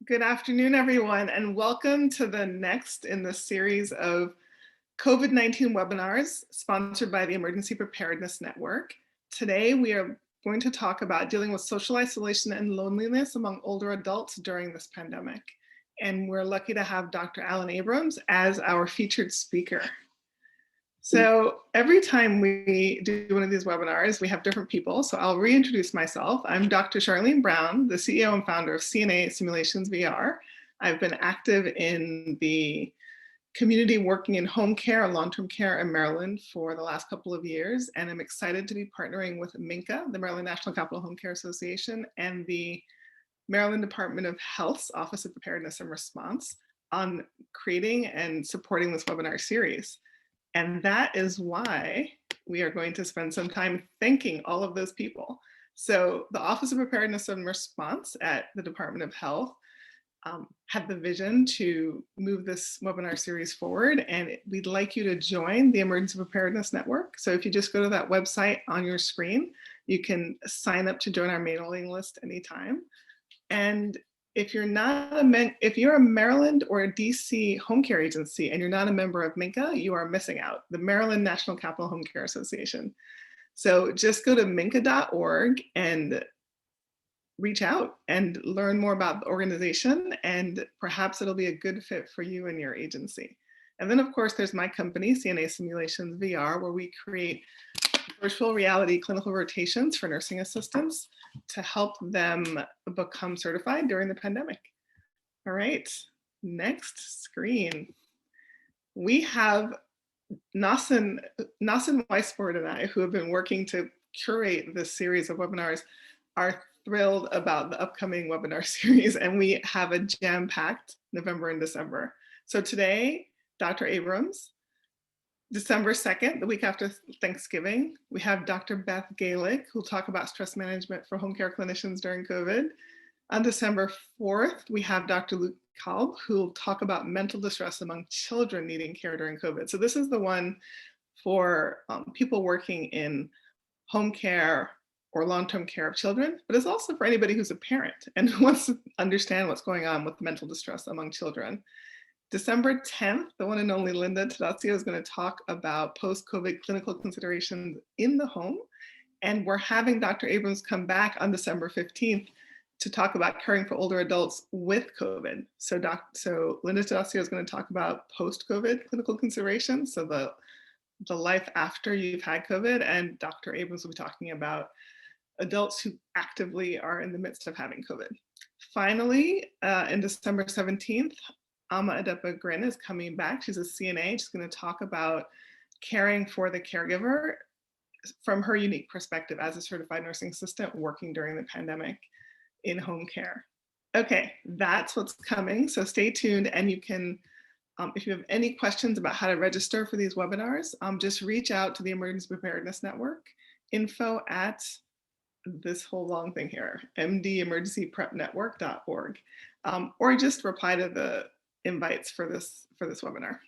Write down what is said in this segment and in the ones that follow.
Good afternoon, everyone, and welcome to the next in the series of COVID-19 webinars sponsored by the Emergency Preparedness Network. Today, we are going to talk about dealing with social isolation and loneliness among older adults during this pandemic. And we're lucky to have Dr. Alan Abrams as our featured speaker. So every time we do one of these webinars, we have different people. So I'll reintroduce myself. I'm Dr. Charlene Brown, the CEO and founder of CNA Simulations VR. I've been active in the community working in home care and long-term care in Maryland for the last couple of years. And I'm excited to be partnering with MNCA, the Maryland National Capital Home Care Association, and the Maryland Department of Health's Office of Preparedness and Response on creating and supporting this webinar series. And that is why we are going to spend some time thanking all of those people. So the Office of Preparedness and Response at the Department of Health had the vision to move this webinar series forward, and we'd like you to join the Emergency Preparedness Network. So if you just go to that website on your screen, you can sign up to join our mailing list anytime. And if you're a Maryland or a DC home care agency and you're not a member of MNCA, you are missing out, the Maryland National Capital Home Care Association. So just go to MNCA.org and reach out and learn more about the organization, and perhaps it'll be a good fit for you and your agency. And then of course, there's my company, CNA Simulations VR, where we create virtual reality clinical rotations for nursing assistants to help them become certified during the pandemic. All right, next screen. We have Nasen Weisbord and I, who have been working to curate this series of webinars, are thrilled about the upcoming webinar series, and we have a jam-packed November and December. So today, Dr. Abrams, December 2nd, the week after Thanksgiving, we have Dr. Beth Galick, who'll talk about stress management for home care clinicians during COVID. On December 4th, we have Dr. Luke Kalb, who'll talk about mental distress among children needing care during COVID. So this is the one for people working in home care or long-term care of children, but it's also for anybody who's a parent and wants to understand what's going on with mental distress among children. December 10th, the one and only Linda Tadazio is going to talk about post-COVID clinical considerations in the home. And we're having Dr. Abrams come back on December 15th to talk about caring for older adults with COVID. So Linda Tadazio is going to talk about post-COVID clinical considerations, so the life after you've had COVID, and Dr. Abrams will be talking about adults who actively are in the midst of having COVID. Finally, in December 17th, Ama Adepa Grin is coming back. She's a CNA. She's going to talk about caring for the caregiver from her unique perspective as a certified nursing assistant working during the pandemic in home care. Okay, that's what's coming. So stay tuned, and you can, if you have any questions about how to register for these webinars, just reach out to the Emergency Preparedness Network, info at this whole long thing here, mdemergencyprepnetwork.org, or just reply to the invites for this webinar.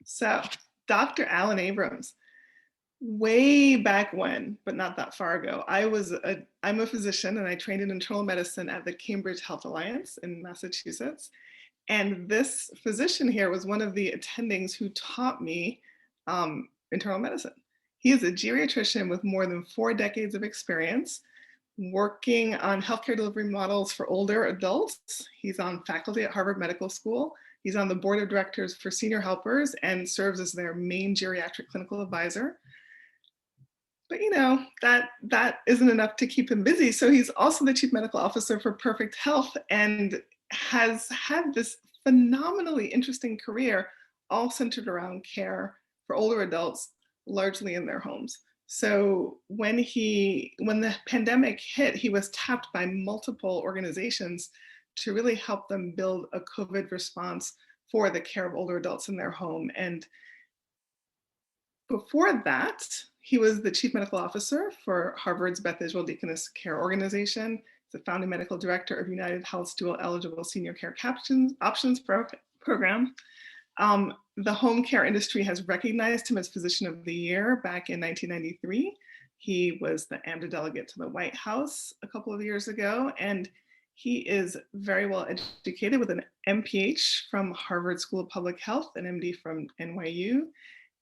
So Dr. Alan Abrams, way back when, but not that far ago, I'm a physician and I trained in internal medicine at the Cambridge Health Alliance in Massachusetts. And this physician here was one of the attendings who taught me internal medicine. He is a geriatrician with more than 4 decades of experience working on healthcare delivery models for older adults. He's on faculty at Harvard Medical School. He's on the board of directors for Senior Helpers and serves as their main geriatric clinical advisor. But you know, that isn't enough to keep him busy. So he's also the chief medical officer for Perfect Health and has had this phenomenally interesting career, all centered around care for older adults, largely in their homes. So when the pandemic hit, he was tapped by multiple organizations to really help them build a COVID response for the care of older adults in their home. And before that, he was the chief medical officer for Harvard's Beth Israel Deaconess Care Organization. He's the founding medical director of United Health's dual eligible senior care options program. The home care industry has recognized him as Physician of the Year back in 1993. He was the AMDA delegate to the White House a couple of years ago, and He is very well educated with an MPH from Harvard School of Public Health, an MD from NYU,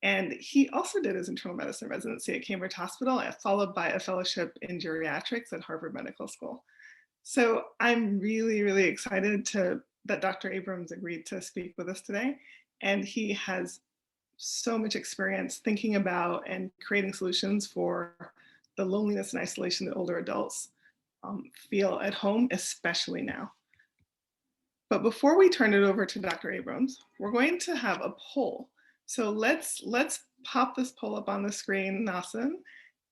and he also did his internal medicine residency at Cambridge Hospital, followed by a fellowship in geriatrics at Harvard Medical School. So I'm really, really excited that Dr. Abrams agreed to speak with us today. And he has so much experience thinking about and creating solutions for the loneliness and isolation that older adults feel at home, especially now. But before we turn it over to Dr. Abrams, we're going to have a poll. So let's pop this poll up on the screen, Nasim,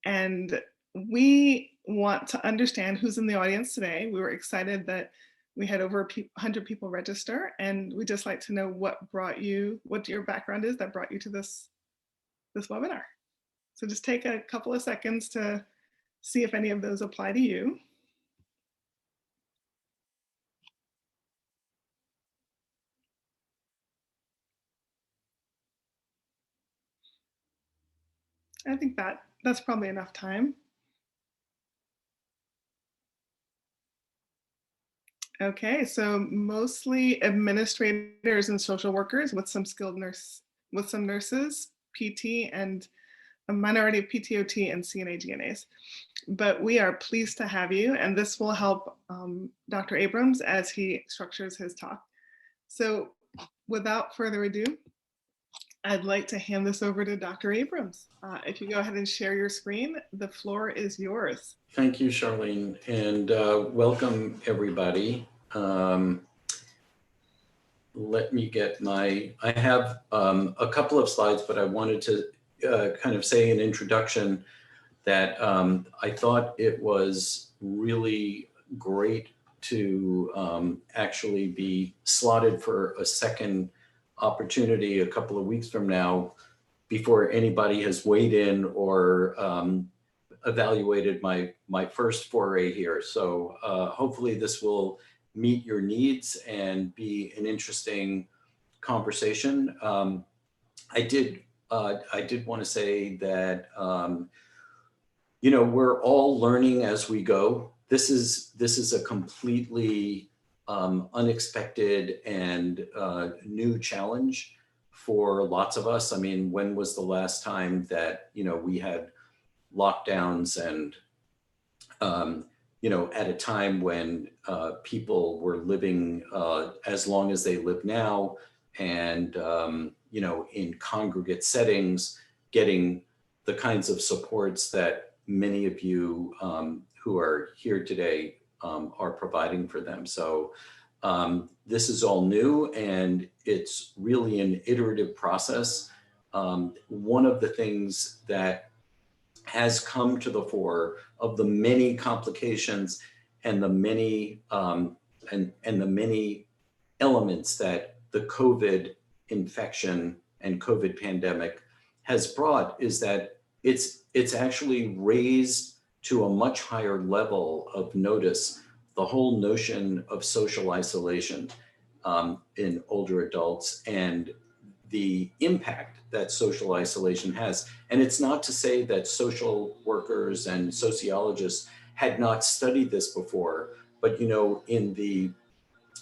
and we want to understand who's in the audience today. We were excited that we had over 100 people register, and we'd just like to know what your background is that brought you to this webinar. So just take a couple of seconds to see if any of those apply to you. I think that's probably enough time. Okay, so mostly administrators and social workers with some nurses, PT, and a minority of PTOT and CNA GNAs. But we are pleased to have you, and this will help Dr. Abrams as he structures his talk. So without further ado, I'd like to hand this over to Dr. Abrams. If you go ahead and share your screen, the floor is yours. Thank you, Charlene, and welcome everybody. Let me get I have a couple of slides, but I wanted to kind of say an introduction that I thought it was really great to actually be slotted for a second opportunity a couple of weeks from now before anybody has weighed in or evaluated my first foray here. So hopefully this will meet your needs and be an interesting conversation. I did want to say that we're all learning as we go. This is a completely unexpected and new challenge for lots of us. I mean, when was the last time that we had lockdowns and at a time when people were living as long as they live now, and in congregate settings, getting the kinds of supports that many of you who are here today are providing for them. So this is all new, and it's really an iterative process. One of the things that has come to the fore of the many complications and the many and the many elements that the COVID infection and COVID pandemic has brought is that it's actually raised to a much higher level of notice the whole notion of social isolation in older adults and the impact that social isolation has. And it's not to say that social workers and sociologists had not studied this before, but in the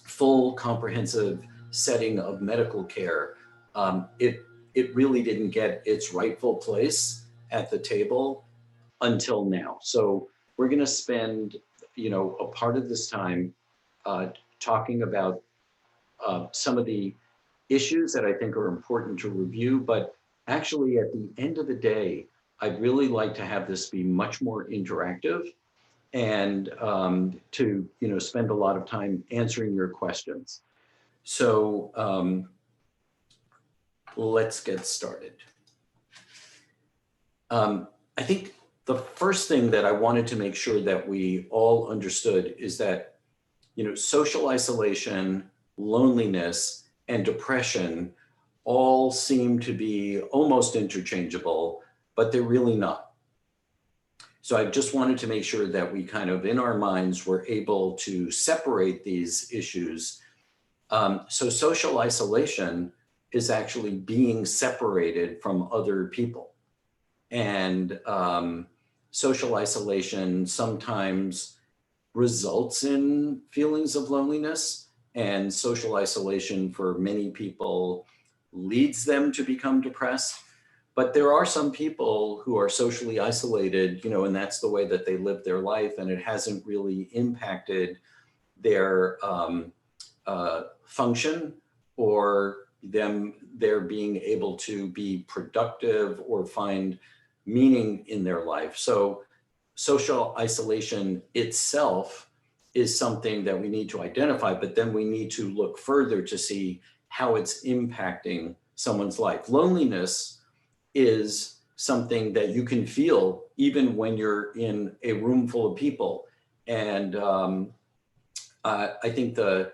full comprehensive setting of medical care, it really didn't get its rightful place at the table until now. So we're going to spend a part of this time talking about some of the issues that I think are important to review, but actually at the end of the day, I'd really like to have this be much more interactive and to spend a lot of time answering your questions. So let's get started. I think the first thing that I wanted to make sure that we all understood is that social isolation, loneliness, and depression all seem to be almost interchangeable, but they're really not. So I just wanted to make sure that we kind of in our minds were able to separate these issues. So social isolation is actually being separated from other people. And social isolation sometimes results in feelings of loneliness, and social isolation for many people leads them to become depressed. But there are some people who are socially isolated, and that's the way that they live their life, and it hasn't really impacted their function or their being able to be productive or find meaning in their life. So social isolation itself is something that we need to identify, but then we need to look further to see how it's impacting someone's life. Loneliness is something that you can feel even when you're in a room full of people. And I think the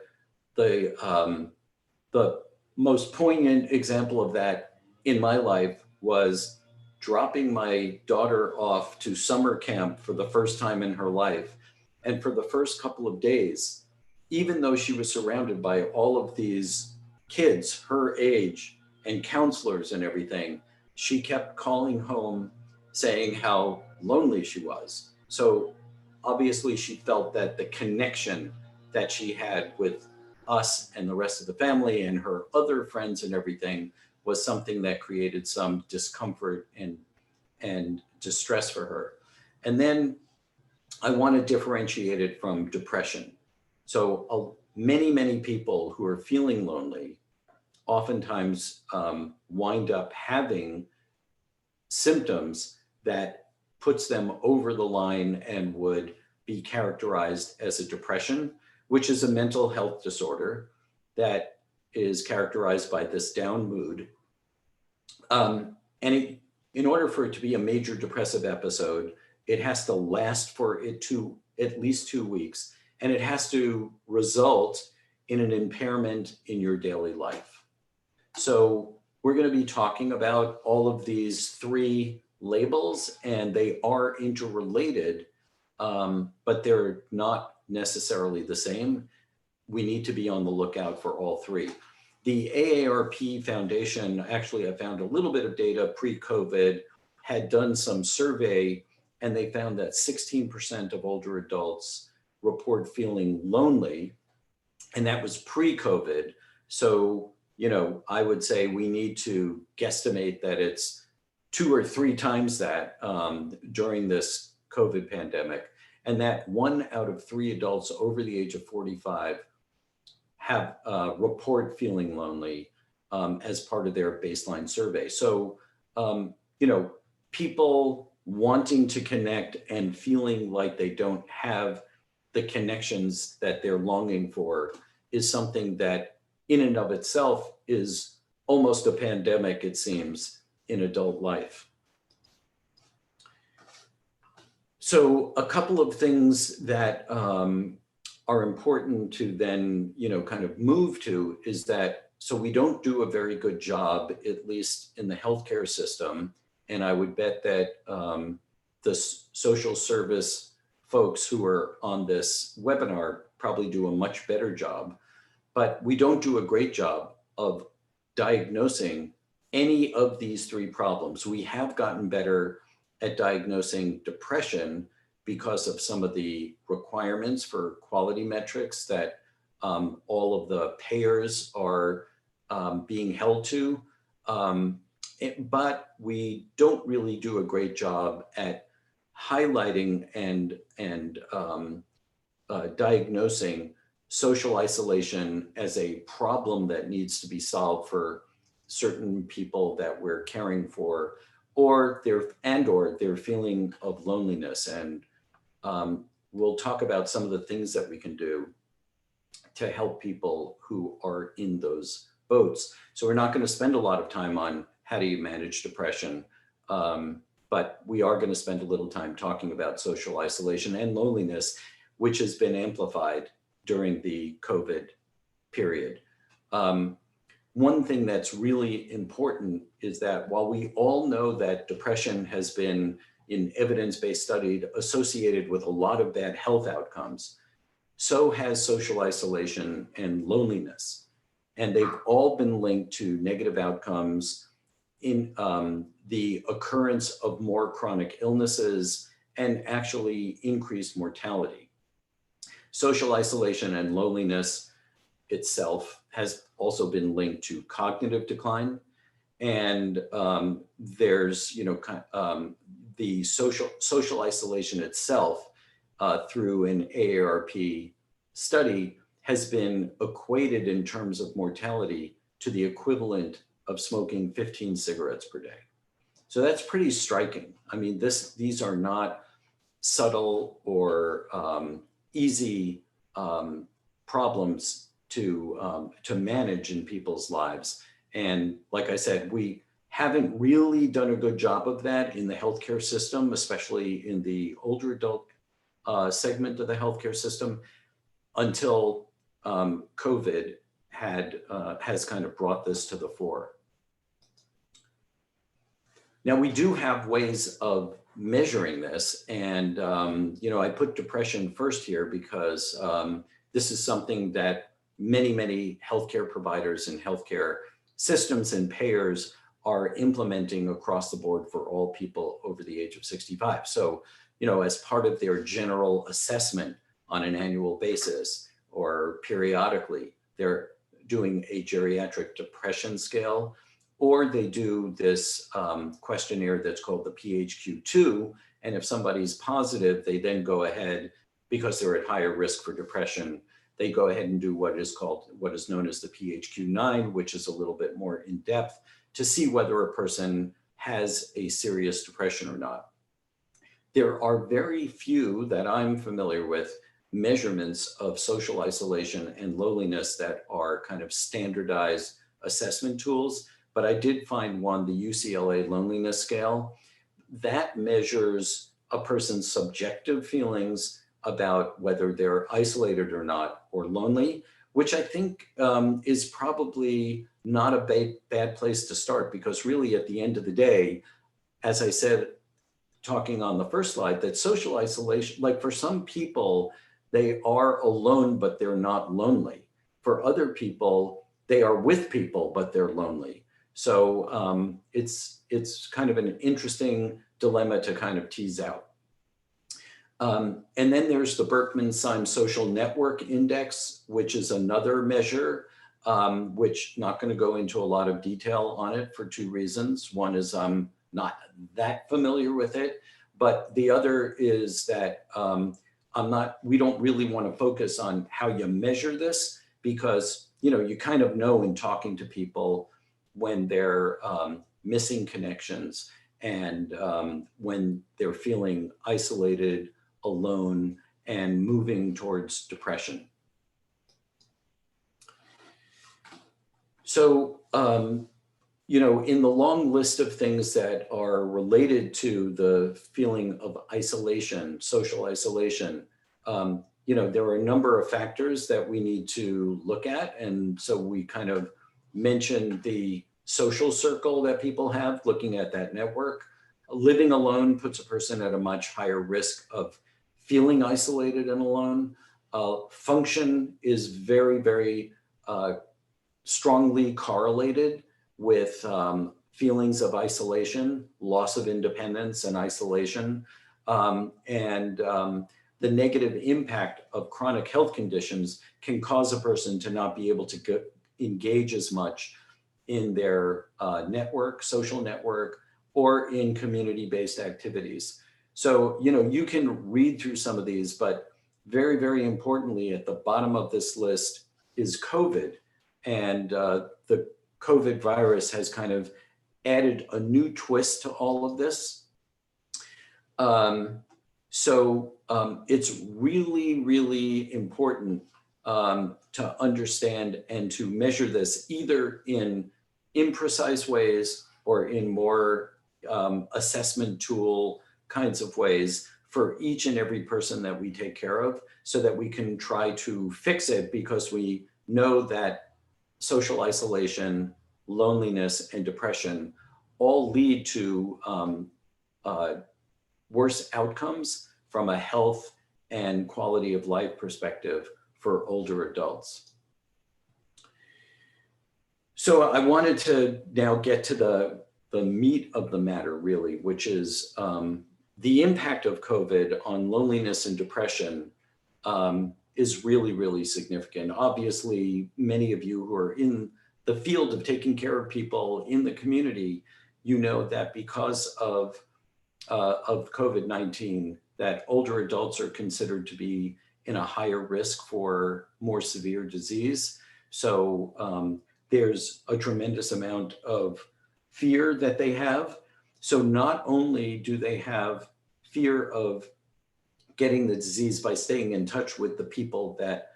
most poignant example of that in my life was dropping my daughter off to summer camp for the first time in her life. And for the first couple of days, even though she was surrounded by all of these kids her age and counselors and everything, she kept calling home saying how lonely she was. So obviously she felt that the connection that she had with us and the rest of the family and her other friends and everything was something that created some discomfort and distress for her. And then I want to differentiate it from depression. So many people who are feeling lonely oftentimes wind up having symptoms that puts them over the line and would be characterized as a depression, which is a mental health disorder that is characterized by this down mood. In order for it to be a major depressive episode, it has to last for at least 2 weeks, and it has to result in an impairment in your daily life. So we're going to be talking about all of these 3 labels, and they are interrelated, but they're not necessarily the same. We need to be on the lookout for all 3. The AARP Foundation, actually, I found a little bit of data pre-COVID, had done some survey, and they found that 16% of older adults report feeling lonely, and that was pre-COVID. So, I would say we need to guesstimate that it's 2 or 3 times that during this COVID pandemic, and that 1 out of 3 adults over the age of 45 have report feeling lonely as part of their baseline survey. So, people wanting to connect and feeling like they don't have the connections that they're longing for is something that in and of itself is almost a pandemic, it seems, in adult life. So a couple of things that are important to then, kind of move to is that, so we don't do a very good job, at least in the healthcare system. And I would bet that the social service folks who are on this webinar probably do a much better job, but we don't do a great job of diagnosing any of these 3 problems. We have gotten better at diagnosing depression because of some of the requirements for quality metrics that all of the payers are being held to. But we don't really do a great job at highlighting and diagnosing social isolation as a problem that needs to be solved for certain people that we're caring for, or their feeling of loneliness. And we'll talk about some of the things that we can do to help people who are in those boats. So we're not going to spend a lot of time on how do you manage depression, but we are going to spend a little time talking about social isolation and loneliness, which has been amplified during the COVID period. One thing that's really important is that while we all know that depression has been in evidence-based studies associated with a lot of bad health outcomes, so has social isolation and loneliness. And they've all been linked to negative outcomes in the occurrence of more chronic illnesses and actually increased mortality. social isolation and loneliness itself has also been linked to cognitive decline. And there's, the social isolation itself through an AARP study has been equated in terms of mortality to the equivalent of smoking 15 cigarettes per day. So that's pretty striking. I mean, these are not subtle or easy problems to manage in people's lives. And like I said, we haven't really done a good job of that in the healthcare system, especially in the older adult segment of the healthcare system, until COVID has kind of brought this to the fore. Now, we do have ways of measuring this, and I put depression first here because this is something that many healthcare providers and healthcare systems and payers are implementing across the board for all people over the age of 65. So, as part of their general assessment on an annual basis or periodically, they're doing a geriatric depression scale, or they do this questionnaire that's called the PHQ-2. And if somebody's positive, they then go ahead, because they're at higher risk for depression, they go ahead and do what is known as the PHQ-9, which is a little bit more in depth to see whether a person has a serious depression or not. There are very few that I'm familiar with measurements of social isolation and loneliness that are kind of standardized assessment tools, but I did find one, the UCLA Loneliness Scale, that measures a person's subjective feelings about whether they're isolated or not, or lonely, which I think is probably not a bad place to start, because really at the end of the day, as I said, talking on the first slide, that social isolation, like for some people, they are alone, but they're not lonely. For other people, they are with people, but they're lonely. So it's kind of an interesting dilemma to kind of tease out. And then there's the Berkman-Symes Social Network Index, which is another measure, which not going to go into a lot of detail on it for two reasons. One is I'm not that familiar with it, but the other is that we don't really want to focus on how you measure this, because, you kind of know in talking to people when they're missing connections and when they're feeling isolated, alone, and moving towards depression. So, in the long list of things that are related to the feeling of isolation, social isolation, there are a number of factors that we need to look at. And so we kind of mentioned the social circle that people have, looking at that network. Living alone puts a person at a much higher risk of feeling isolated and alone. Function is very strongly correlated with feelings of isolation, loss of independence and isolation, and the negative impact of chronic health conditions can cause a person to not be able to engage as much in their social network, or in community-based activities. So, you can read through some of these, but very importantly, at the bottom of this list is COVID. And the COVID virus has kind of added a new twist to all of this. So it's really important to understand and to measure this either in imprecise ways or in more assessment tool kinds of ways for each and every person that we take care of, so that we can try to fix it, because we know that social isolation, loneliness, and depression all lead to worse outcomes from a health and quality of life perspective for older adults. So I wanted to now get to the meat of the matter, really, which is the impact of COVID on loneliness and depression is really, really significant. Obviously, many of you who are in the field of taking care of people in the community, you know that because of COVID-19, that older adults are considered to be in a higher risk for more severe disease. So there's a tremendous amount of fear that they have. So not only do they have fear of getting the disease by staying in touch with the people that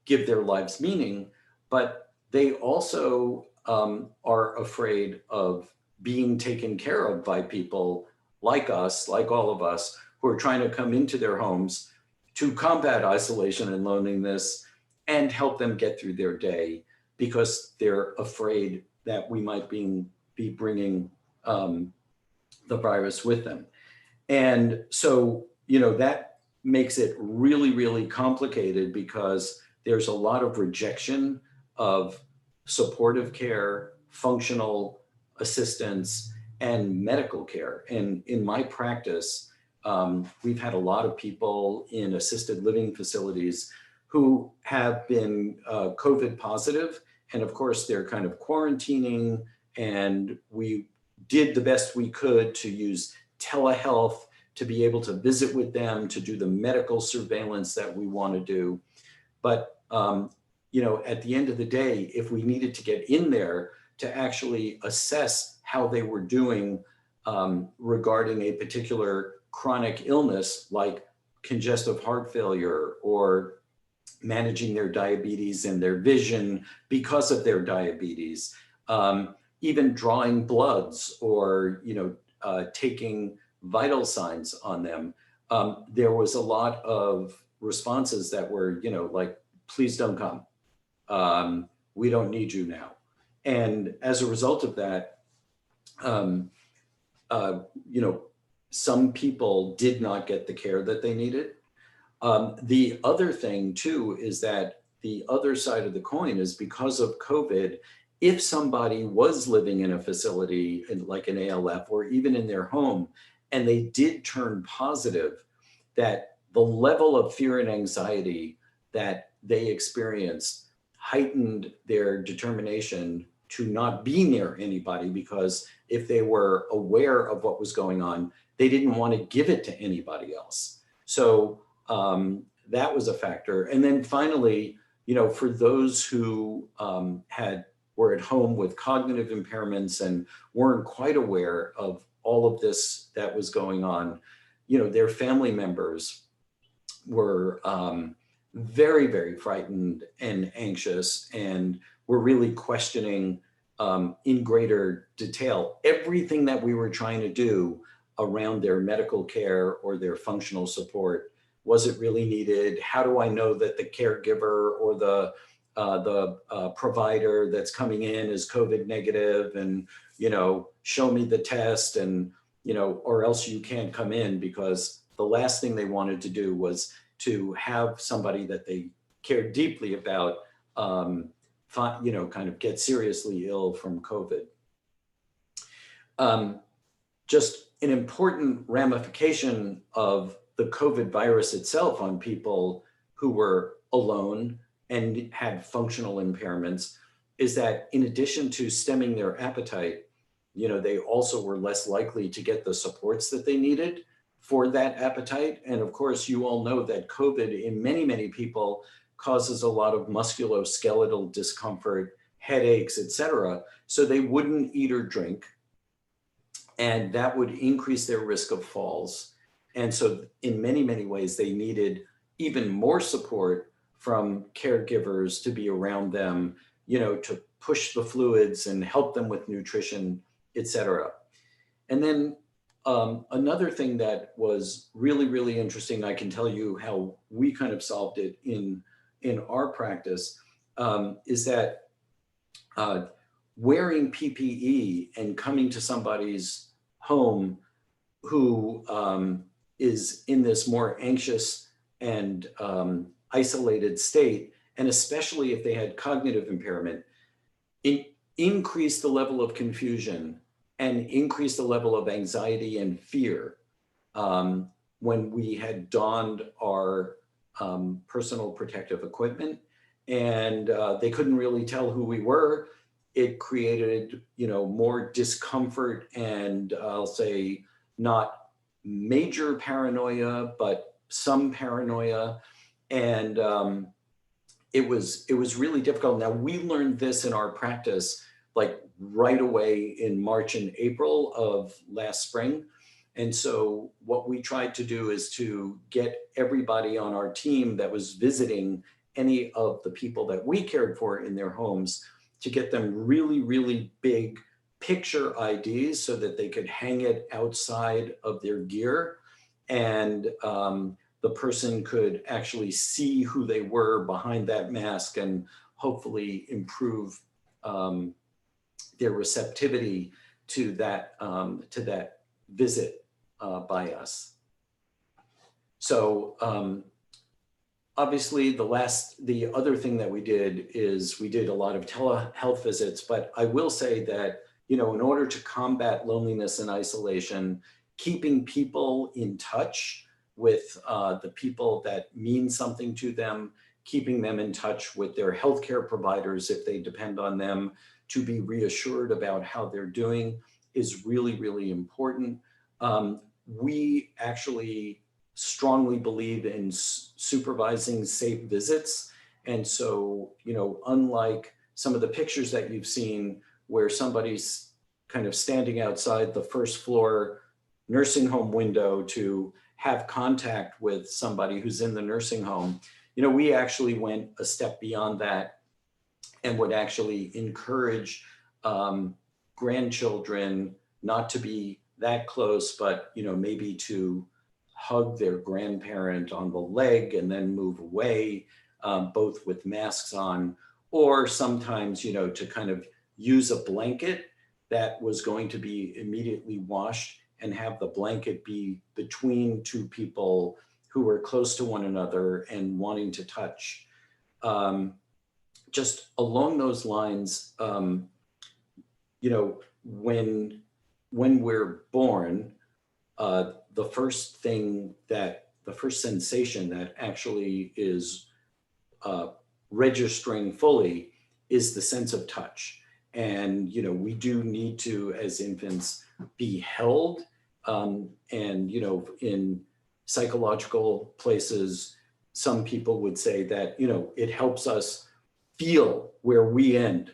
give their lives meaning, but they also are afraid of being taken care of by people like us, like all of us, who are trying to come into their homes to combat isolation and loneliness and help them get through their day, because they're afraid that we might be bringing the virus with them. And so, that makes it really, really complicated, because there's a lot of rejection of supportive care, functional assistance, and medical care. And in my practice, we've had a lot of people in assisted living facilities who have been COVID positive. And of course, they're kind of quarantining, and we did the best we could to use telehealth to be able to visit with them, to do the medical surveillance that we want to do. But, at the end of the day, if we needed to get in there to actually assess how they were doing regarding a particular chronic illness like congestive heart failure, or managing their diabetes and their vision because of their diabetes, even drawing bloods, or taking vital signs on them, there was a lot of responses that were, like, please don't come. We don't need you now. And as a result of that, some people did not get the care that they needed. The other thing too is that the other side of the coin is, because of COVID, if somebody was living in a facility like an ALF, or even in their home, and they did turn positive, that the level of fear and anxiety that they experienced heightened their determination to not be near anybody, because if they were aware of what was going on, they didn't want to give it to anybody else. So that was a factor. And then finally, for those who were at home with cognitive impairments and weren't quite aware of all of this that was going on, their family members were very, very frightened and anxious, and were really questioning in greater detail everything that we were trying to do around their medical care or their functional support. Was it really needed? How do I know that the caregiver or the provider that's coming in is COVID negative? And, show me the test, and, or else you can't come in, because the last thing they wanted to do was to have somebody that they cared deeply about, kind of get seriously ill from COVID. Just an important ramification of the COVID virus itself on people who were alone and had functional impairments is that, in addition to stemming their appetite, they also were less likely to get the supports that they needed for that appetite. And of course, you all know that COVID in many, many people causes a lot of musculoskeletal discomfort, headaches, etc. So they wouldn't eat or drink, and that would increase their risk of falls. And so in many, many ways, they needed even more support from caregivers to be around them, to push the fluids and help them with nutrition, etc. And then another thing that was really, really interesting, I can tell you how we kind of solved it in our practice, is that wearing PPE and coming to somebody's home who is in this more anxious and isolated state, and especially if they had cognitive impairment, increase the level of confusion and increase the level of anxiety and fear when we had donned our personal protective equipment, and they couldn't really tell who we were. It created, more discomfort and I'll say not major paranoia, but some paranoia. And it was really difficult. Now we learned this in our practice like right away in March and April of last spring. And so what we tried to do is to get everybody on our team that was visiting any of the people that we cared for in their homes to get them really, really big picture IDs so that they could hang it outside of their gear. And the person could actually see who they were behind that mask and hopefully improve their receptivity to that visit by us. So obviously the other thing that we did is we did a lot of telehealth visits, but I will say that, in order to combat loneliness and isolation, keeping people in touch with the people that mean something to them, keeping them in touch with their healthcare providers if they depend on them, to be reassured about how they're doing is really, really important. We actually strongly believe in supervising safe visits. And so, unlike some of the pictures that you've seen where somebody's kind of standing outside the first floor nursing home window to have contact with somebody who's in the nursing home, we actually went a step beyond that and would actually encourage grandchildren not to be that close, but maybe to hug their grandparent on the leg and then move away, both with masks on, or sometimes to kind of use a blanket that was going to be immediately washed and have the blanket be between two people who were close to one another and wanting to touch. Just along those lines, when we're born, the first sensation that actually is registering fully is the sense of touch. And, we do need to, as infants, be held. And, in psychological places, some people would say that, it helps us feel where we end.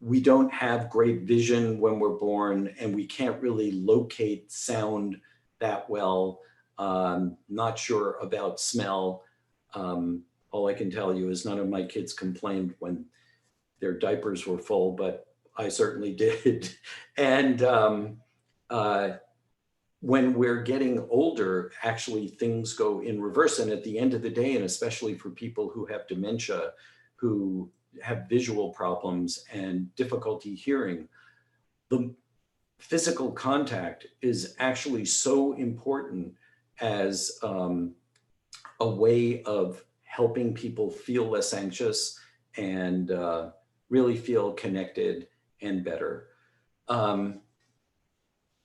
We don't have great vision when we're born, and we can't really locate sound that well. Not sure about smell. All I can tell you is none of my kids complained when their diapers were full, but I certainly did. And when we're getting older, actually things go in reverse. And at the end of the day, and especially for people who have dementia, who have visual problems and difficulty hearing, the physical contact is actually so important as a way of helping people feel less anxious and really feel connected and better.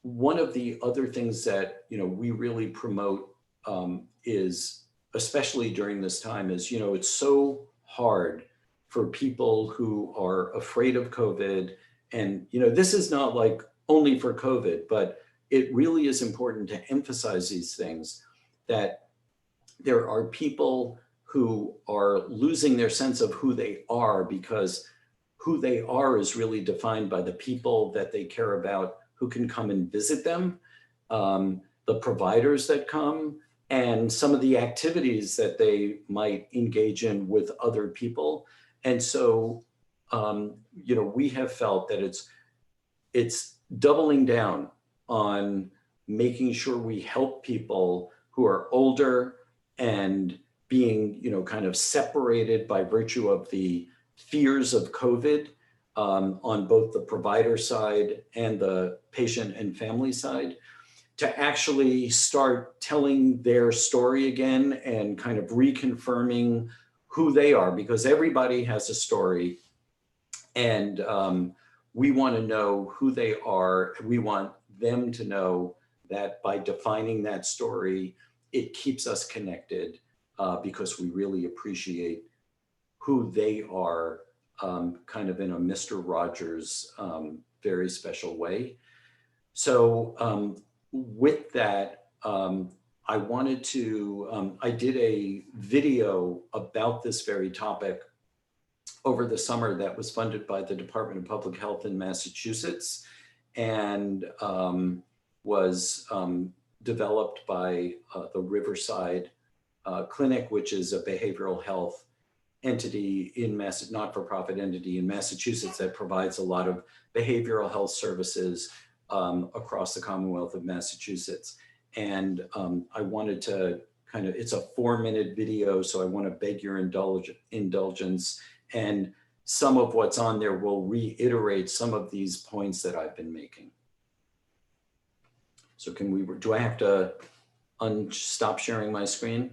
One of the other things that we really promote is, especially during this time, is it's so hard for people who are afraid of COVID. And this is not like only for COVID, but it really is important to emphasize these things, that there are people who are losing their sense of who they are, because who they are is really defined by the people that they care about who can come and visit them, the providers that come, and some of the activities that they might engage in with other people. And so, we have felt that it's doubling down on making sure we help people who are older and being, kind of separated by virtue of the fears of COVID, on both the provider side and the patient and family side, to actually start telling their story again and kind of reconfirming who they are, because everybody has a story, and we want to know who they are. We want them to know that by defining that story, it keeps us connected because we really appreciate who they are, kind of in a Mr. Rogers very special way. So with that, I wanted to, I did a video about this very topic over the summer that was funded by the Department of Public Health in Massachusetts and was developed by the Riverside Clinic, which is a behavioral health entity in not-for-profit entity in Massachusetts that provides a lot of behavioral health services across the Commonwealth of Massachusetts. And I wanted to it's a 4-minute video, so I want to beg your indulgence. And some of what's on there will reiterate some of these points that I've been making. So do I have to stop sharing my screen?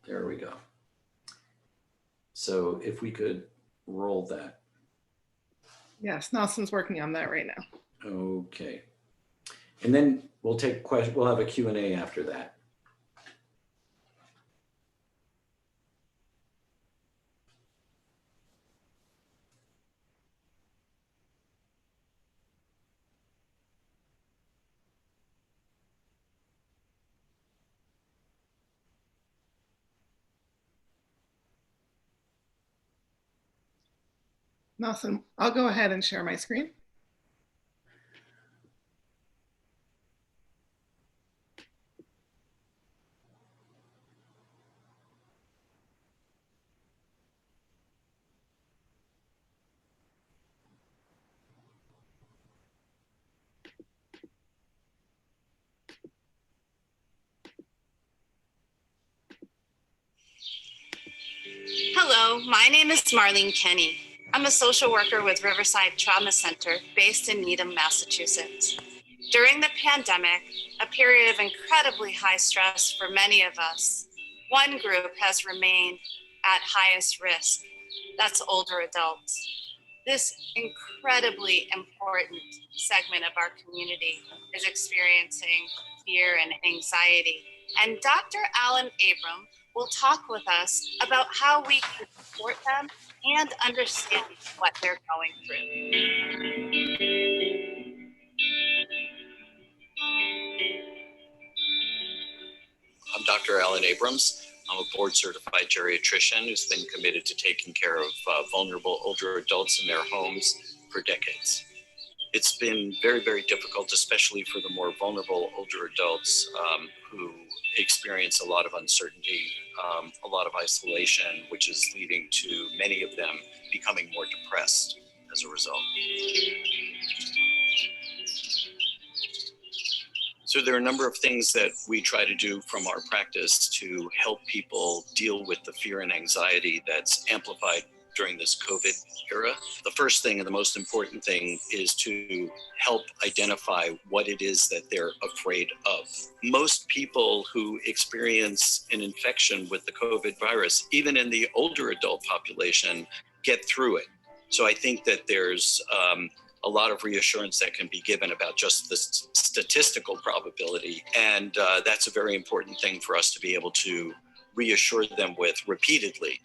There we go. So if we could roll that. Yes, Nelson's working on that right now. Okay. And then we'll take questions. We'll have a Q&A after that. Nelson, I'll go ahead and share my screen. Hello, my name is Marlene Kenny. I'm a social worker with Riverside Trauma Center based in Needham, Massachusetts. During the pandemic, a period of incredibly high stress for many of us, one group has remained at highest risk. That's older adults. This incredibly important segment of our community is experiencing fear and anxiety. And Dr. Alan Abram will talk with us about how we can support them and understand what they're going through. I'm Dr. Alan Abrams. I'm a board certified geriatrician who's been committed to taking care of vulnerable older adults in their homes for decades. It's been very, very difficult, especially for the more vulnerable older adults who experience a lot of uncertainty, a lot of isolation, which is leading to many of them becoming more depressed as a result. So there are a number of things that we try to do from our practice to help people deal with the fear and anxiety that's amplified during this COVID era. The first thing and the most important thing is to help identify what it is that they're afraid of. Most people who experience an infection with the COVID virus, even in the older adult population, get through it. So I think that there's a lot of reassurance that can be given about just the statistical probability. And that's a very important thing for us to be able to reassure them with repeatedly.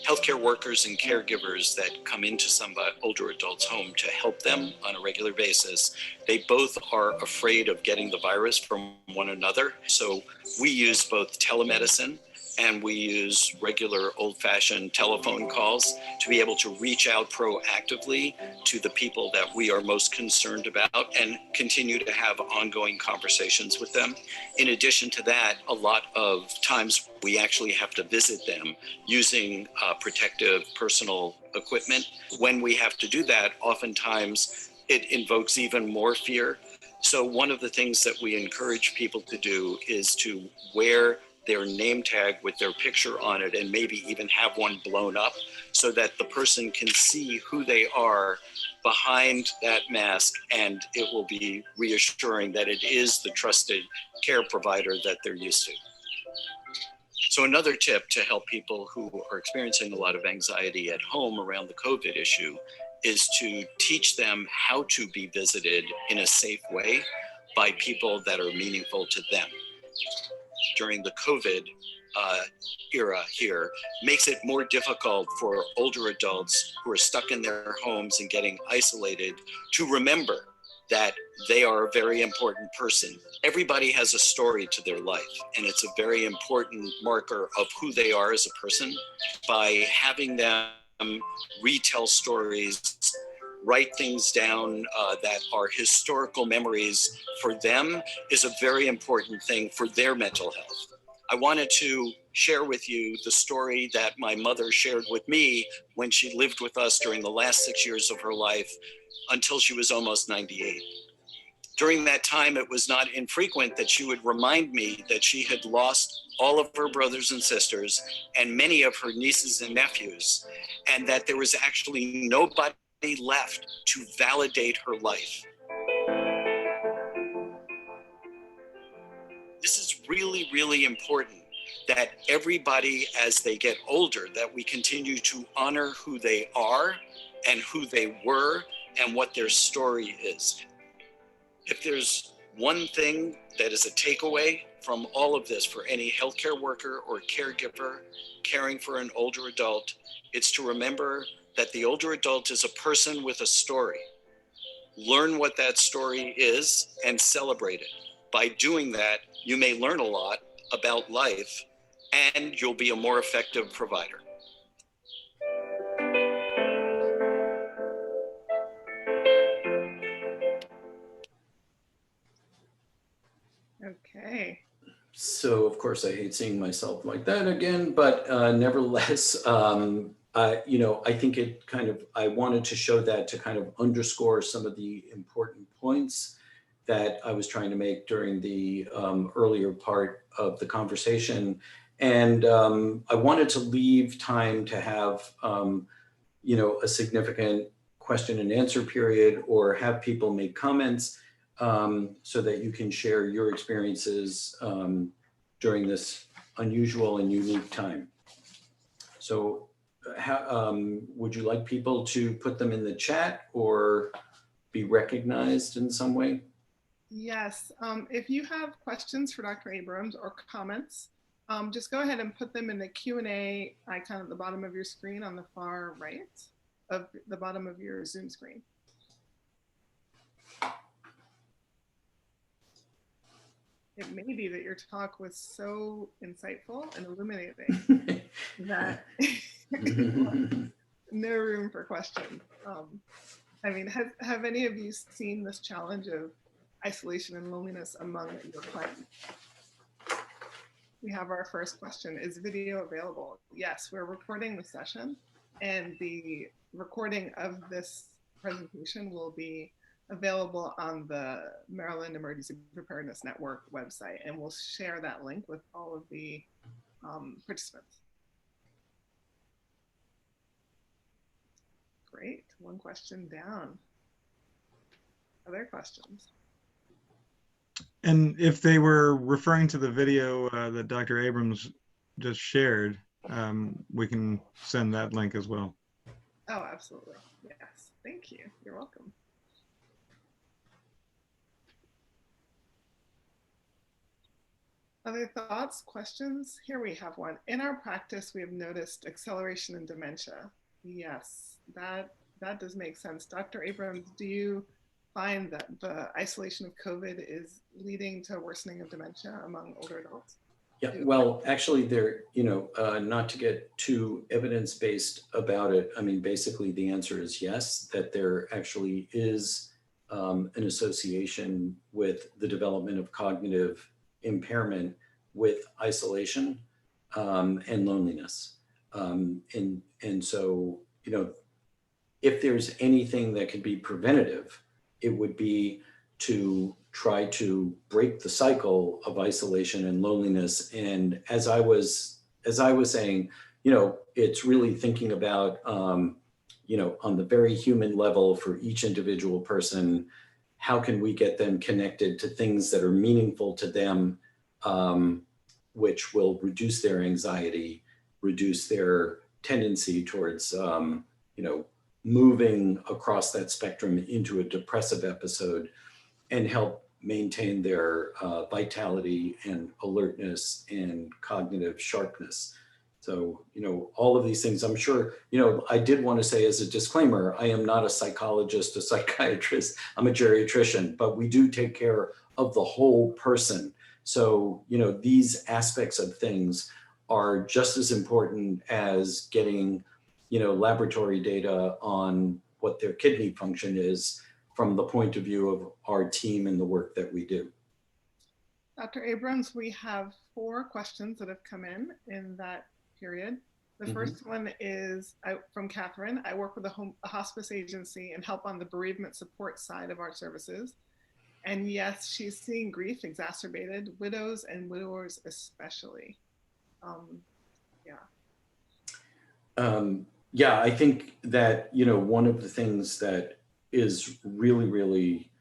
Healthcare workers and caregivers that come into some older adults' home to help them on a regular basis, they both are afraid of getting the virus from one another. So we use both telemedicine and we use regular old-fashioned telephone calls to be able to reach out proactively to the people that we are most concerned about and continue to have ongoing conversations with them. In addition to that, a lot of times we actually have to visit them using protective personal equipment. When we have to do that, oftentimes it invokes even more fear. So one of the things that we encourage people to do is to wear their name tag with their picture on it and maybe even have one blown up so that the person can see who they are behind that mask, and it will be reassuring that it is the trusted care provider that they're used to. So another tip to help people who are experiencing a lot of anxiety at home around the COVID issue is to teach them how to be visited in a safe way by people that are meaningful to them. During the COVID era here, makes it more difficult for older adults who are stuck in their homes and getting isolated to remember that they are a very important person. Everybody has a story to their life, and it's a very important marker of who they are as a person. By having them retell stories, write things down that are historical memories for them is a very important thing for their mental health. I wanted to share with you the story that my mother shared with me when she lived with us during the last 6 years of her life until she was almost 98. During that time, it was not infrequent that she would remind me that she had lost all of her brothers and sisters and many of her nieces and nephews, and that there was actually nobody left to validate her life. This is really, really important that everybody, as they get older, that we continue to honor who they are and who they were and what their story is. If there's one thing that is a takeaway from all of this for any healthcare worker or caregiver caring for an older adult, it's to remember that the older adult is a person with a story. Learn what that story is and celebrate it. By doing that, you may learn a lot about life and you'll be a more effective provider. Okay. So of course I hate seeing myself like that again, but nevertheless, I think it kind of, I wanted to show that to kind of underscore some of the important points that I was trying to make during the earlier part of the conversation. And I wanted to leave time to have, a significant question and answer period or have people make comments so that you can share your experiences during this unusual and unique time. So would you like people to put them in the chat or be recognized in some way? Yes, if you have questions for Dr. Abrams or comments, just go ahead and put them in the Q&A icon at the bottom of your screen on the far right of the bottom of your Zoom screen. It may be that your talk was so insightful and illuminating that no room for questions. I mean, have any of you seen this challenge of isolation and loneliness among your clients? We have our first question. Is video available? Yes, we're recording the session, and the recording of this presentation will be available on the Maryland Emergency Preparedness Network website, and we'll share that link with all of the participants. Great, one question down. Other questions? And if they were referring to the video that Dr. Abrams just shared, we can send that link as well. Oh, absolutely. Yes. Thank you. You're welcome. Other thoughts, questions? Here we have one. In our practice, we have noticed acceleration in dementia. Yes, that does make sense. Dr. Abrams, do you find that the isolation of COVID is leading to worsening of dementia among older adults? Yeah, well, actually there, not to get too evidence-based about it, I mean, basically the answer is yes, that there actually is an association with the development of cognitive impairment with isolation and loneliness. And so, if there's anything that could be preventative, it would be to try to break the cycle of isolation and loneliness. And as I was saying, it's really thinking about, on the very human level for each individual person, how can we get them connected to things that are meaningful to them which will reduce their anxiety, reduce their tendency towards, moving across that spectrum into a depressive episode, and help maintain their vitality and alertness and cognitive sharpness. So, all of these things, I'm sure, I did want to say as a disclaimer, I am not a psychologist, a psychiatrist, I'm a geriatrician, but we do take care of the whole person. So, these aspects of things are just as important as getting, laboratory data on what their kidney function is from the point of view of our team and the work that we do. Dr. Abrams, we have 4 questions that have come in that period. The first one is from Catherine. I work with a hospice agency and help on the bereavement support side of our services. And yes, she's seeing grief exacerbated, widows and widowers especially. Yeah, I think that, one of the things that is really, really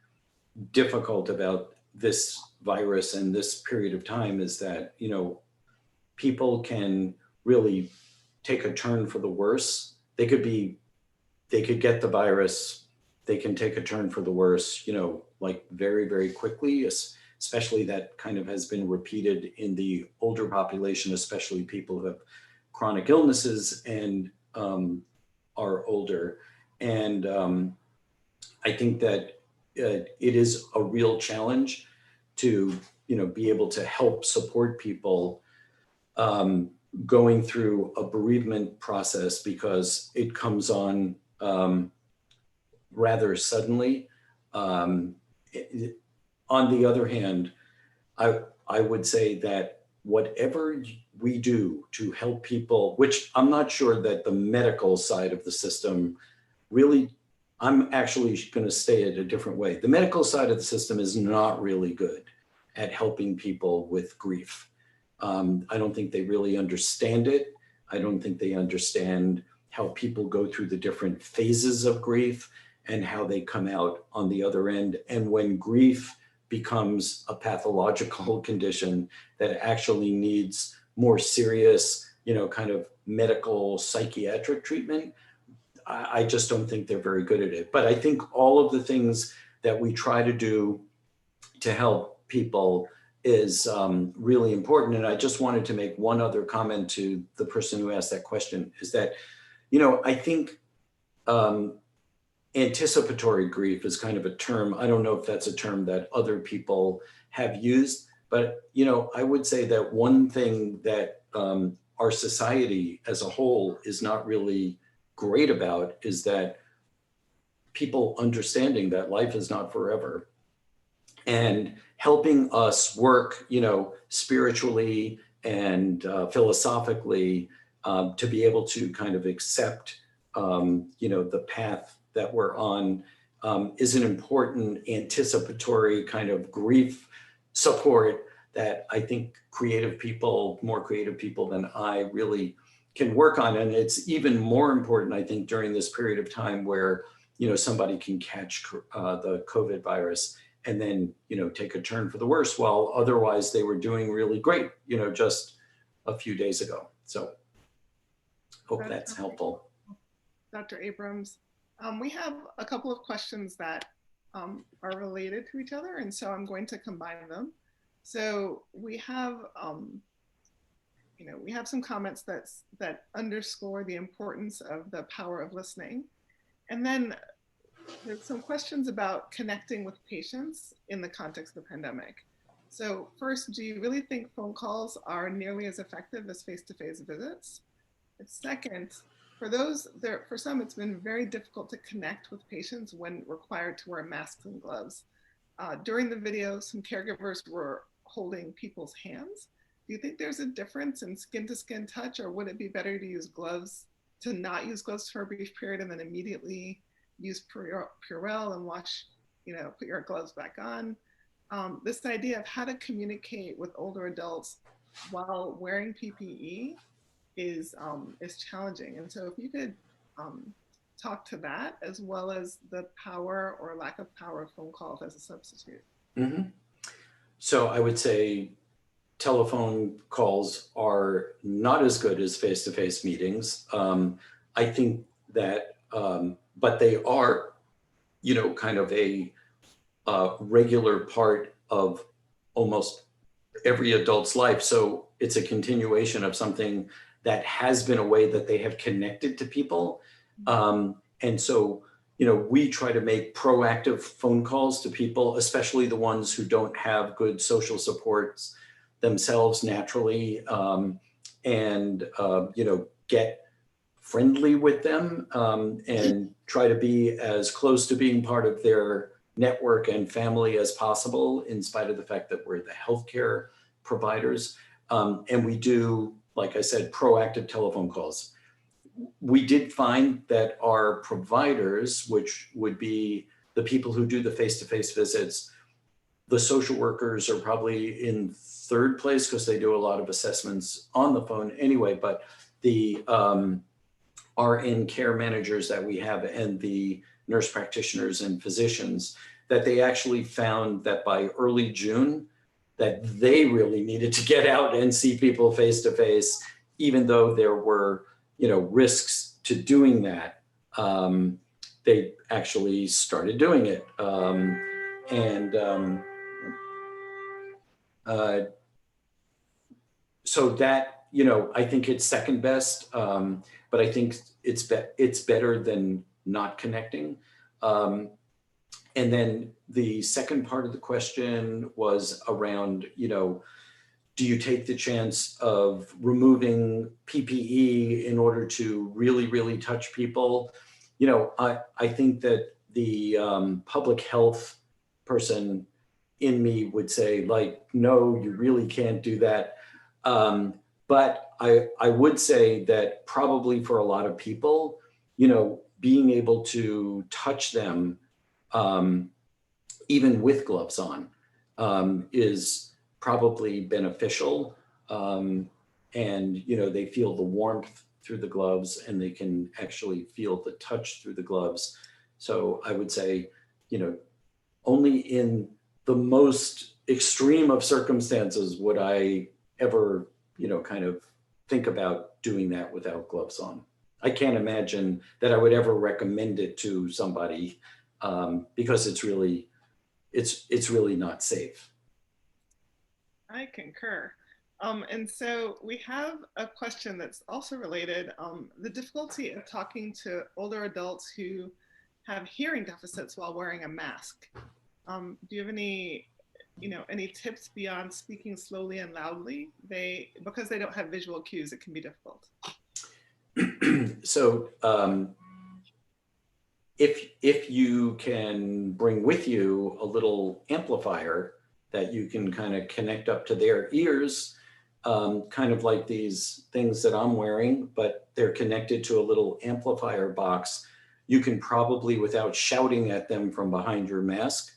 difficult about this virus and this period of time is that, people can really take a turn for the worse. They could get the virus, they can take a turn for the worse, like very, very quickly, especially that kind of has been repeated in the older population, especially people who have chronic illnesses and are older. And I think that it is a real challenge to, be able to help support people going through a bereavement process, because it comes on rather suddenly. On the other hand, I would say that whatever we do to help people, which I'm not sure that the medical side of the system really, I'm actually going to say it a different way. The medical side of the system is not really good at helping people with grief. I don't think they really understand it. I don't think they understand how people go through the different phases of grief and how they come out on the other end. And when grief becomes a pathological condition that actually needs more serious, kind of medical psychiatric treatment, I just don't think they're very good at it. But I think all of the things that we try to do to help people is really important. And I just wanted to make one other comment to the person who asked that question, is that, I think anticipatory grief is kind of a term. I don't know if that's a term that other people have used, but, I would say that one thing that our society as a whole is not really great about is that people understanding that life is not forever and helping us work, spiritually and philosophically to be able to kind of accept, the path that we're on is an important anticipatory kind of grief support that I think more creative people than I really can work on. And it's even more important, I think, during this period of time where, somebody can catch the COVID virus and then, take a turn for the worse, while otherwise they were doing really great, just a few days ago. So hope that's helpful. Dr. Abrams, we have a couple of questions that are related to each other, and so I'm going to combine them. So we have, we have some comments that underscore the importance of the power of listening. And then there's some questions about connecting with patients in the context of the pandemic. So first, do you really think phone calls are nearly as effective as face-to-face visits? And second, for some, it's been very difficult to connect with patients when required to wear masks and gloves. During the video, some caregivers were holding people's hands. Do you think there's a difference in skin-to-skin touch, or would it be better to use gloves, to not use gloves for a brief period and then immediately use Purell and wash, put your gloves back on? This idea of how to communicate with older adults while wearing PPE is challenging. And so if you could talk to that, as well as the power or lack of power of phone calls as a substitute. Mm-hmm. So I would say telephone calls are not as good as face-to-face meetings. I think that, but they are, kind of a regular part of almost every adult's life. So it's a continuation of something that has been a way that they have connected to people. And so, we try to make proactive phone calls to people, especially the ones who don't have good social supports themselves naturally, and, get friendly with them, and try to be as close to being part of their network and family as possible, in spite of the fact that we're the healthcare providers. And we do, like I said, proactive telephone calls. We did find that our providers, which would be the people who do the face-to-face visits, the social workers are probably in third place because they do a lot of assessments on the phone anyway, but the RN care managers that we have and the nurse practitioners and physicians, that they actually found that by early June, that they really needed to get out and see people face to face, even though there were, risks to doing that. They actually started doing it. So that, I think it's second best, but I think it's better than not connecting. And then the second part of the question was around, do you take the chance of removing PPE in order to really, really touch people? I think that the public health person in me would say, no, you really can't do that. But I would say that probably for a lot of people, being able to touch them, even with gloves on, is probably beneficial. And, they feel the warmth through the gloves and they can actually feel the touch through the gloves. So I would say, only in the most extreme of circumstances would I ever, kind of think about doing that without gloves on. I can't imagine that I would ever recommend it to somebody, because it's really not safe. I concur. And so we have a question that's also related. The difficulty of talking to older adults who have hearing deficits while wearing a mask. Do you have any tips beyond speaking slowly and loudly? Because they don't have visual cues, it can be difficult. So if you can bring with you a little amplifier that you can kind of connect up to their ears, kind of like these things that I'm wearing, but they're connected to a little amplifier box, you can probably, without shouting at them from behind your mask,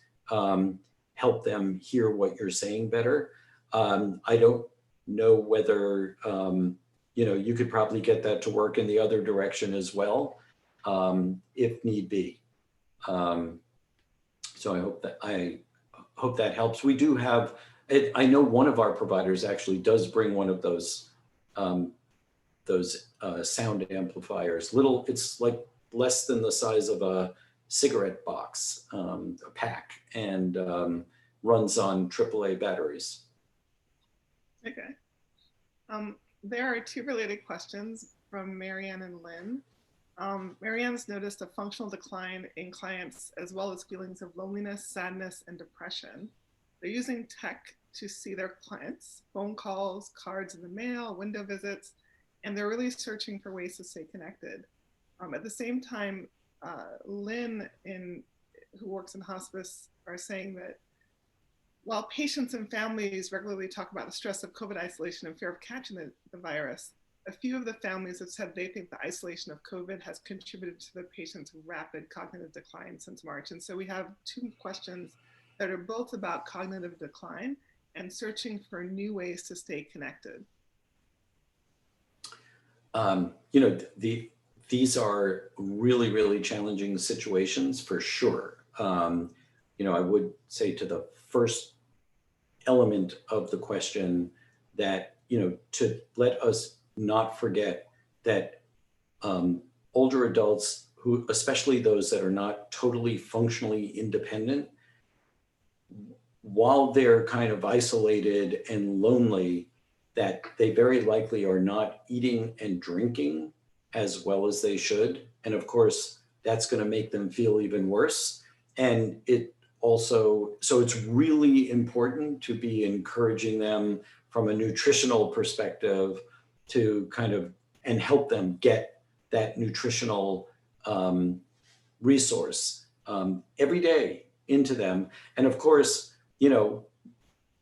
help them hear what you're saying better. I don't know whether, you could probably get that to work in the other direction as well, if need be. So I hope that helps. We do have, I know one of our providers actually does bring one of those sound amplifiers. It's like less than the size of a cigarette box, a pack, and runs on AAA batteries. Okay. There are two related questions from Marianne and Lynn. Marianne's noticed a functional decline in clients as well as feelings of loneliness, sadness, and depression. They're using tech to see their clients, phone calls, cards in the mail, window visits, and they're really searching for ways to stay connected. At the same time, Lynn, who works in hospice, are saying that while patients and families regularly talk about the stress of COVID isolation and fear of catching the virus, a few of the families have said they think the isolation of COVID has contributed to the patient's rapid cognitive decline since March. And so we have two questions that are both about cognitive decline and searching for new ways to stay connected. These are really, really challenging situations for sure. I would say to the first element of the question, that, to let us not forget that older adults who, especially those that are not totally functionally independent, while they're kind of isolated and lonely, that they very likely are not eating and drinking as well as they should. And of course, that's going to make them feel even worse. And it also, so it's really important to be encouraging them from a nutritional perspective to kind of, and help them get that nutritional resource every day into them. And of course,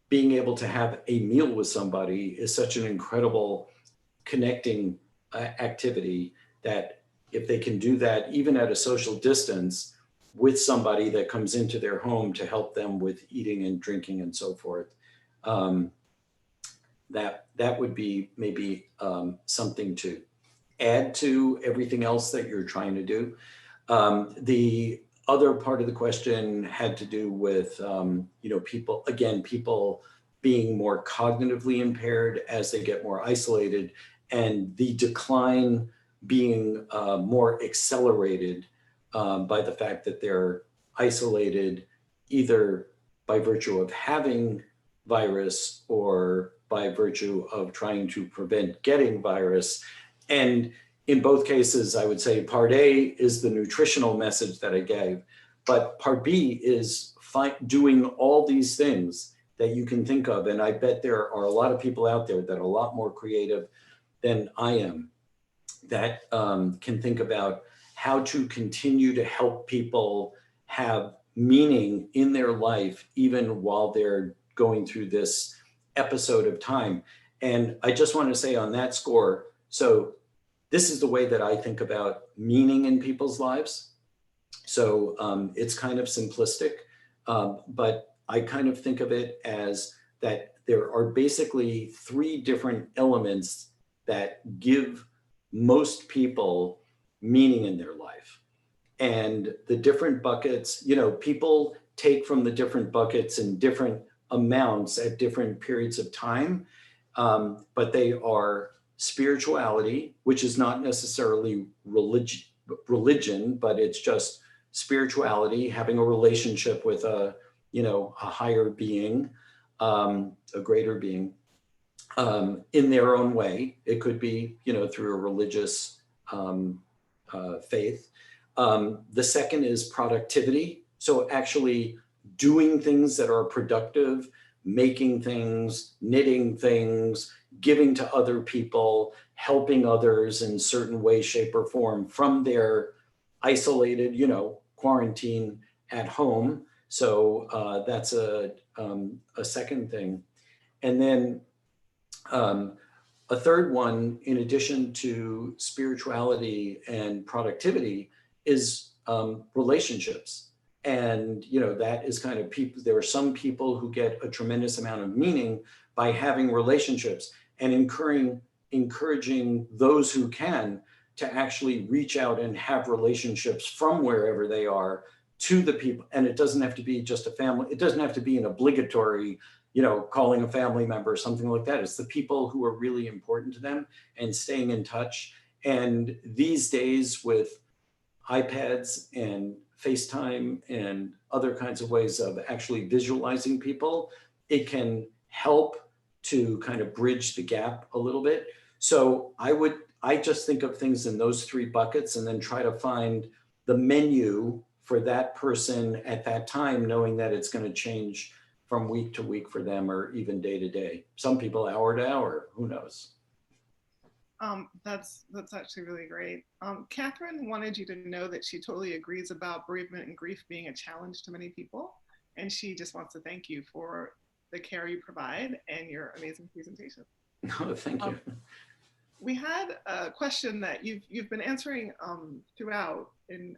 being able to have a meal with somebody is such an incredible connecting activity that if they can do that, even at a social distance with somebody that comes into their home to help them with eating and drinking and so forth, that would be maybe something to add to everything else that you're trying to do. The other part of the question had to do with, people being more cognitively impaired as they get more isolated, and the decline being more accelerated by the fact that they're isolated, either by virtue of having virus or by virtue of trying to prevent getting virus. And in both cases, I would say part A is the nutritional message that I gave, but part B is doing all these things that you can think of. And I bet there are a lot of people out there that are a lot more creative than I am, that can think about how to continue to help people have meaning in their life, even while they're going through this episode of time. And I just want to say on that score, so this is the way that I think about meaning in people's lives. So it's kind of simplistic, but I kind of think of it as that there are basically three different elements that give most people meaning in their life. And the different buckets, people take from the different buckets in different amounts at different periods of time, but they are spirituality, which is not necessarily religion, but it's just spirituality, having a relationship with a higher being, a greater being, in their own way. It could be, through a religious faith. The second is productivity. So actually doing things that are productive, making things, knitting things, giving to other people, helping others in certain way, shape, or form from their isolated, quarantine at home. So that's a second thing. And then a third one, in addition to spirituality and productivity, is relationships. And that is kind of people. There are some people who get a tremendous amount of meaning by having relationships, and encouraging those who can to actually reach out and have relationships from wherever they are to the people. And it doesn't have to be just a family. It doesn't have to be an obligatory, calling a family member or something like that. It's the people who are really important to them and staying in touch. And these days with iPads and FaceTime and other kinds of ways of actually visualizing people, it can help to kind of bridge the gap a little bit. So I just think of things in those three buckets and then try to find the menu for that person at that time, knowing that it's going to change from week to week for them, or even day to day. Some people hour to hour, who knows? That's actually really great. Catherine wanted you to know that she totally agrees about bereavement and grief being a challenge to many people. And she just wants to thank you for the care you provide and your amazing presentation. Oh, thank you. We had a question that you've been answering throughout in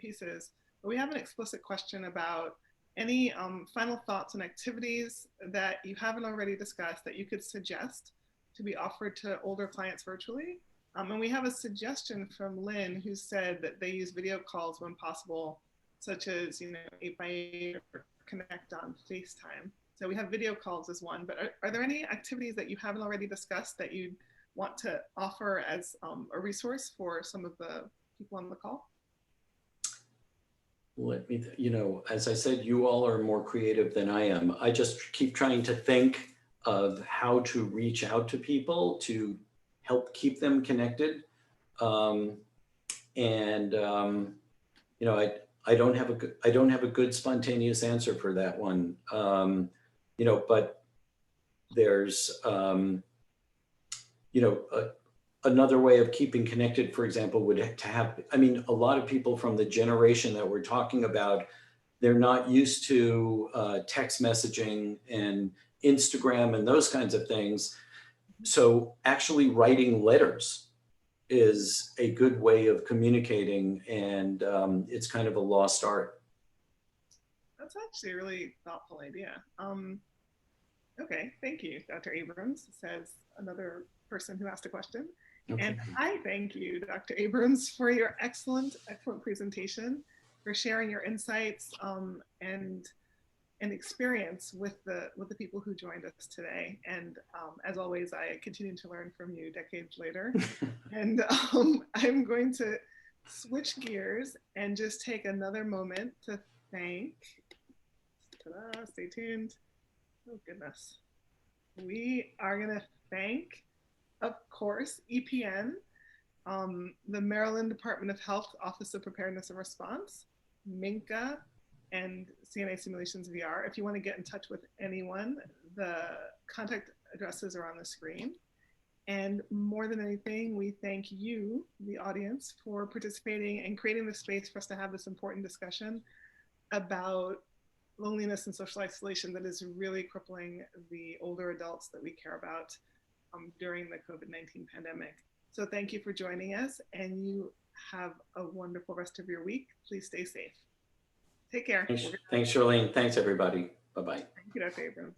pieces, but we have an explicit question about any final thoughts and activities that you haven't already discussed that you could suggest to be offered to older clients virtually. And we have a suggestion from Lynn, who said that they use video calls when possible, such as 8x8 or connect on FaceTime. So we have video calls as one, but are there any activities that you haven't already discussed that you'd want to offer as a resource for some of the people on the call? Let me, as I said, you all are more creative than I am. I just keep trying to think of how to reach out to people to help keep them connected. I don't have a good spontaneous answer for that one. But there's, another way of keeping connected, for example, would to have, a lot of people from the generation that we're talking about, they're not used to text messaging and Instagram and those kinds of things. So actually writing letters is a good way of communicating, and it's kind of a lost art. That's actually a really thoughtful idea. Okay, thank you, Dr. Abrams, says another person who asked a question. Okay. And I thank you, Dr. Abrams, for your excellent presentation, for sharing your insights and experience with the people who joined us today. And as always, I continue to learn from you decades later. And I'm going to switch gears and just take another moment to thank, stay tuned. Oh goodness. We are gonna thank, of course, EPN, the Maryland Department of Health Office of Preparedness and Response, Minka, and CNA Simulations VR. If you want to get in touch with anyone, the contact addresses are on the screen. And more than anything, we thank you, the audience, for participating and creating the space for us to have this important discussion about loneliness and social isolation that is really crippling the older adults that we care about during the COVID-19 pandemic. So thank you for joining us, and you have a wonderful rest of your week. Please stay safe. Take care. Thanks, Charlene. Thanks, everybody. Bye-bye. Thank you, Dr. Abrams.